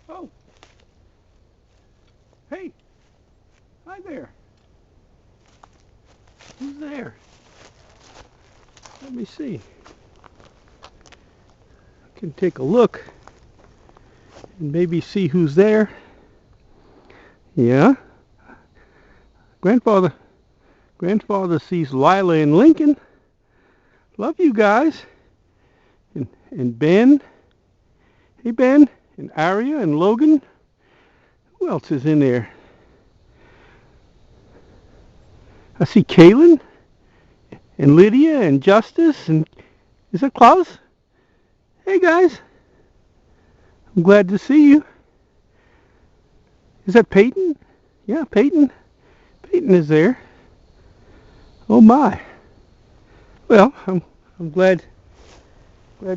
Oh, hey, hi there. Who's there? Let me see. I can take a look and maybe see who's there. Yeah, grandfather. Grandfather sees Lila and Lincoln. Love you guys. And Ben. Hey Ben. And Aria and Logan. Who else is in there? I see Kaylin and Lydia and Justice and is that Klaus? Hey guys. I'm glad to see you. Is that Peyton? Yeah, Peyton. Peyton is there. Oh my. Well, I'm glad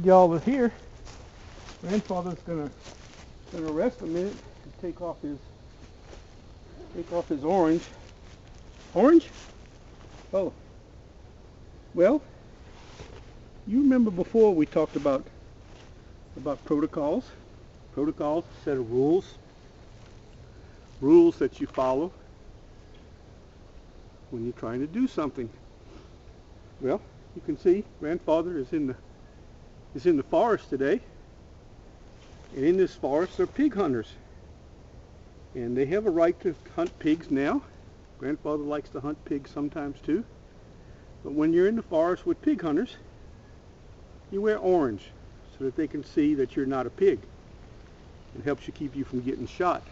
y'all are here. Grandfather's gonna rest a minute and take off his orange. Orange? Oh. Well, you remember before we talked about protocols. Protocols, a set of rules that you follow when you're trying to do something. Well, you can see grandfather is in the forest today. And in this forest they're pig hunters. And they have a right to hunt pigs now. Grandfather likes to hunt pigs sometimes too. But when you're in the forest with pig hunters, you wear orange so that they can see that you're not a pig. It helps you keep you from getting shot.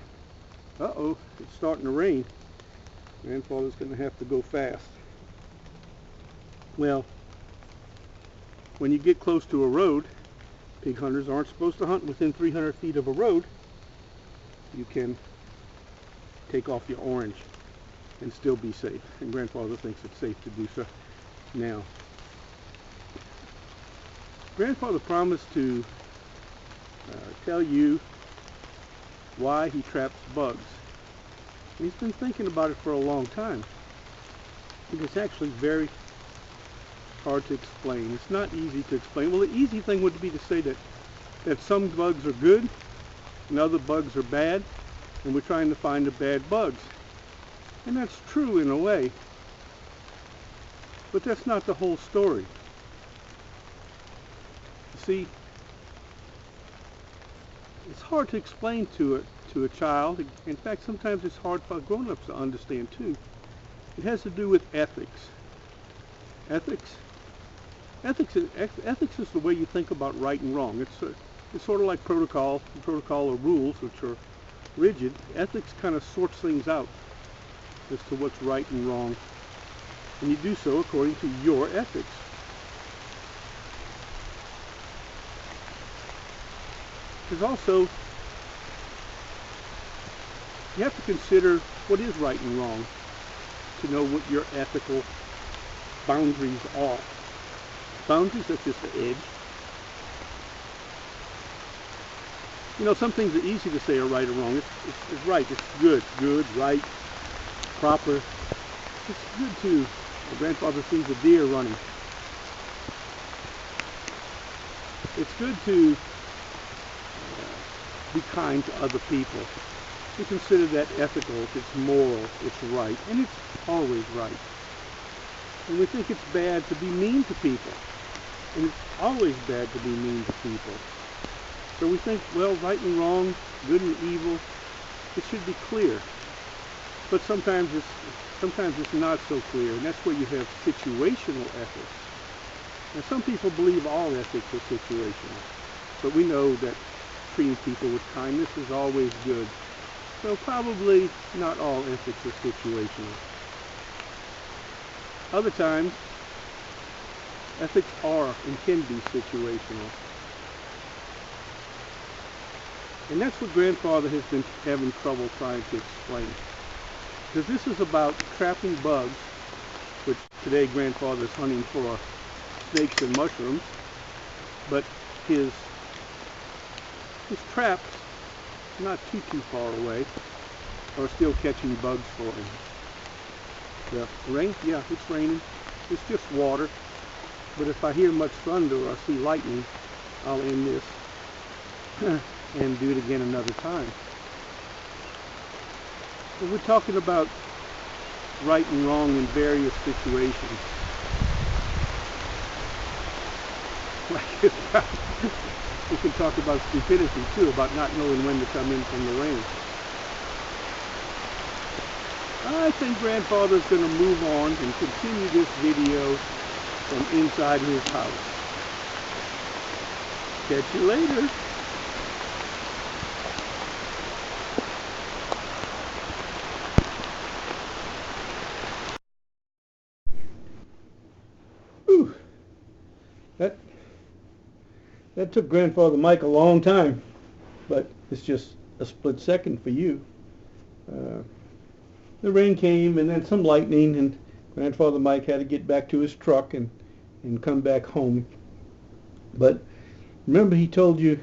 Uh-oh, it's starting to rain. Grandfather's going to have to go fast. Well, when you get close to a road, pig hunters aren't supposed to hunt within 300 feet of a road. You can take off your orange and still be safe. And grandfather thinks it's safe to do so now. Grandfather promised to tell you why he traps bugs. He's been thinking about it for a long time. It's actually very hard to explain. It's not easy to explain. Well, the easy thing would be to say that some bugs are good and other bugs are bad, and we're trying to find the bad bugs. And that's true in a way, but that's not the whole story. You see, it's hard to explain to a child. In fact, sometimes it's hard for grown-ups to understand too. It has to do with ethics. Ethics is the way you think about right and wrong. It's sort of like protocol or rules, which are rigid. Ethics kind of sorts things out as to what's right and wrong, and you do so according to your ethics. There's also, you have to consider what is right and wrong to know what your ethical boundaries are. Boundaries, that's just the edge. You know, some things are easy to say are right or wrong. It's right, it's good, right, proper. It's good too. My grandfather sees a deer running. It's good to be kind to other people. We consider that ethical, it's moral, it's right, and it's always right. And we think it's bad to be mean to people, and it's always bad to be mean to people. So we think, well, right and wrong, good and evil, it should be clear. But sometimes it's not so clear, and that's where you have situational ethics. Now, some people believe all ethics are situational, but we know that treating people with kindness is always good. So probably not all ethics are situational. Other times, ethics are and can be situational. And that's what grandfather has been having trouble trying to explain. Because this is about trapping bugs, which today grandfather's hunting for snakes and mushrooms, but his traps, not too far away, are still catching bugs for him. The rain? Yeah, it's raining. It's just water. But if I hear much thunder or I see lightning, I'll end this. and do it again another time. But we're talking about right and wrong in various situations. We can talk about stupidity too, about not knowing when to come in from the rain. I think Grandfather's going to move on and continue this video from inside his house. Catch you later. Whew. That took Grandfather Mike a long time, but it's just a split second for you. The rain came and then some lightning, and Grandfather Mike had to get back to his truck and come back home. But remember, he told you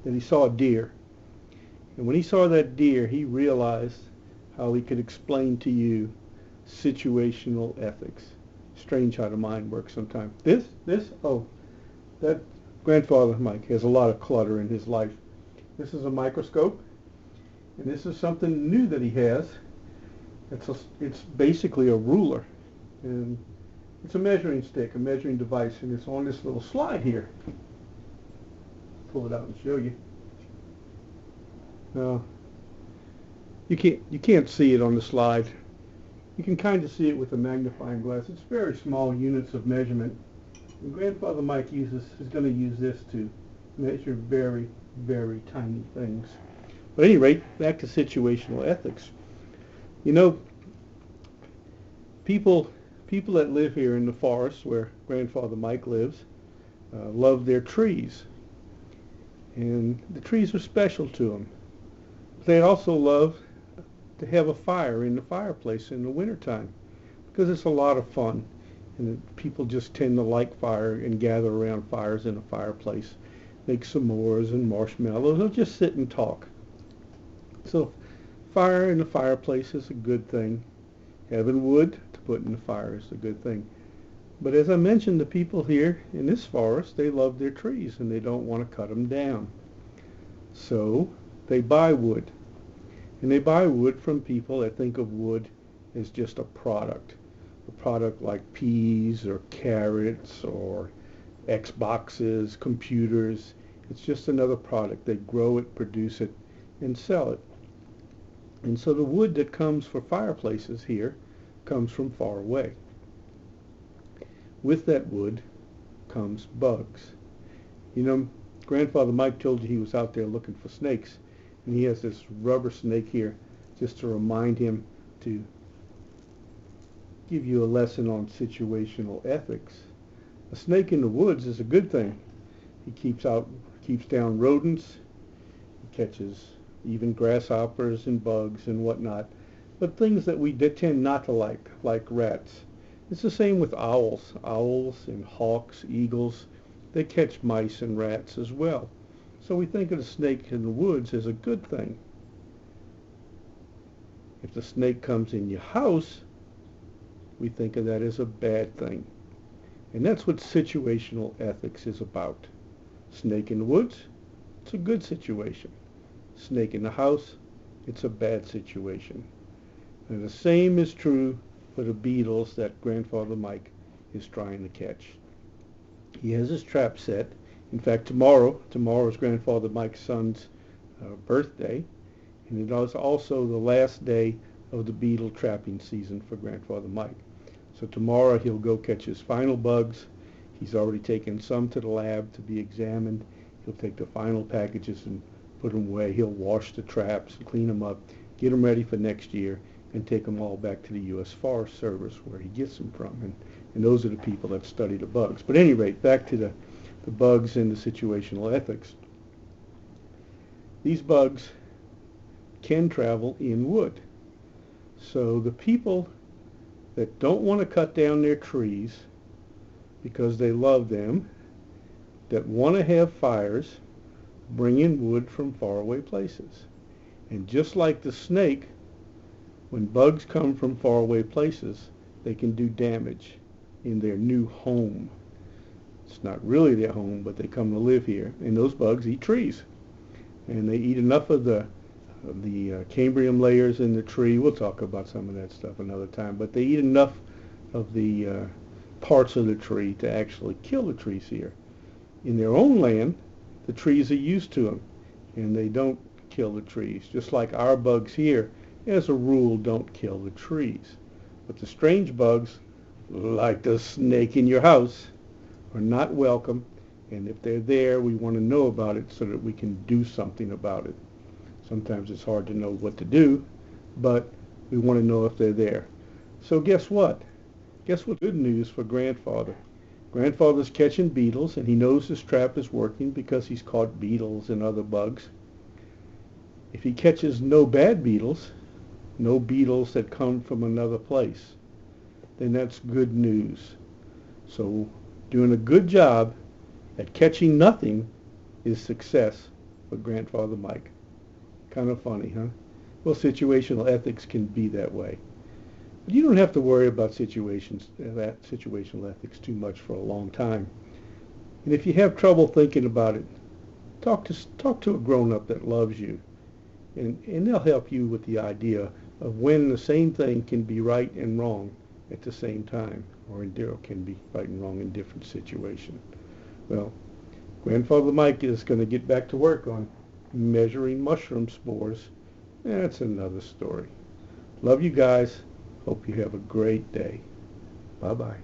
that he saw a deer. And when he saw that deer, he realized how he could explain to you situational ethics. Strange how the mind works sometimes. That Grandfather Mike has a lot of clutter in his life. This is a microscope, and this is something new that he has. It's basically a ruler, and it's a measuring stick, a measuring device, and it's on this little slide here. Pull it out and show you. Now, you can't see it on the slide. You can kind of see it with a magnifying glass. It's very small units of measurement. And Grandfather Mike is going to use this to measure very, very tiny things. But at any rate, back to situational ethics. You know, people that live here in the forest where Grandfather Mike lives love their trees. And the trees are special to them. They also love to have a fire in the fireplace in the wintertime because it's a lot of fun. And people just tend to like fire and gather around fires in a fireplace, make s'mores and marshmallows, or just sit and talk. So fire in the fireplace is a good thing. Having wood to put in the fire is a good thing. But as I mentioned, the people here in this forest, they love their trees and they don't want to cut them down. So they buy wood. And they buy wood from people that think of wood as just a product like peas or carrots or Xboxes, computers. It's just another product. They grow it, produce it, and sell it. And so the wood that comes for fireplaces here comes from far away. With that wood comes bugs. You know, Grandfather Mike told you he was out there looking for snakes, and he has this rubber snake here just to remind him to give you a lesson on situational ethics. A snake in the woods is a good thing. He keeps down rodents, he catches even grasshoppers and bugs and whatnot, but things that we tend not to like rats. It's the same with owls and hawks, eagles. They catch mice and rats as well. So we think of the snake in the woods as a good thing. If the snake comes in your house, we think of that as a bad thing. And that's what situational ethics is about. Snake in the woods, it's a good situation. Snake in the house, it's a bad situation. And the same is true for the beetles that Grandfather Mike is trying to catch. He has his trap set. In fact, tomorrow is Grandfather Mike's son's birthday, and it is also the last day of the beetle trapping season for Grandfather Mike. So tomorrow he'll go catch his final bugs. He's already taken some to the lab to be examined. He'll take the final packages and put them away. He'll wash the traps and clean them up, get them ready for next year, and take them all back to the U.S. Forest Service where he gets them from. And those are the people that study the bugs. But at any rate, back to the bugs and the situational ethics. These bugs can travel in wood. So the people that don't want to cut down their trees because they love them, that want to have fires, bring in wood from faraway places. And just like the snake, when bugs come from faraway places, they can do damage in their new home. It's not really their home, but they come to live here. And those bugs eat trees. and they eat enough of the cambium layers in the tree. We'll talk about some of that stuff another time, but they eat enough of the parts of the tree to actually kill the trees here. In their own land, the trees are used to them, and they don't kill the trees. Just like our bugs here, as a rule, don't kill the trees. But the strange bugs, like the snake in your house, are not welcome, and if they're there, we want to know about it so that we can do something about it. Sometimes it's hard to know what to do, but we want to know if they're there. So guess what? Guess what's good news for Grandfather? Grandfather's catching beetles, and he knows his trap is working because he's caught beetles and other bugs. If he catches no bad beetles, no beetles that come from another place, then that's good news. So doing a good job at catching nothing is success for Grandfather Mike. Kind of funny, huh? Well, situational ethics can be that way. But you don't have to worry about situational ethics too much for a long time. And if you have trouble thinking about it, talk to a grown-up that loves you, and they'll help you with the idea of when the same thing can be right and wrong at the same time, or can be right and wrong in different situations. Well, Grandfather Mike is going to get back to work on measuring mushroom spores. That's another story. Love you guys. Hope you have a great day. Bye-bye.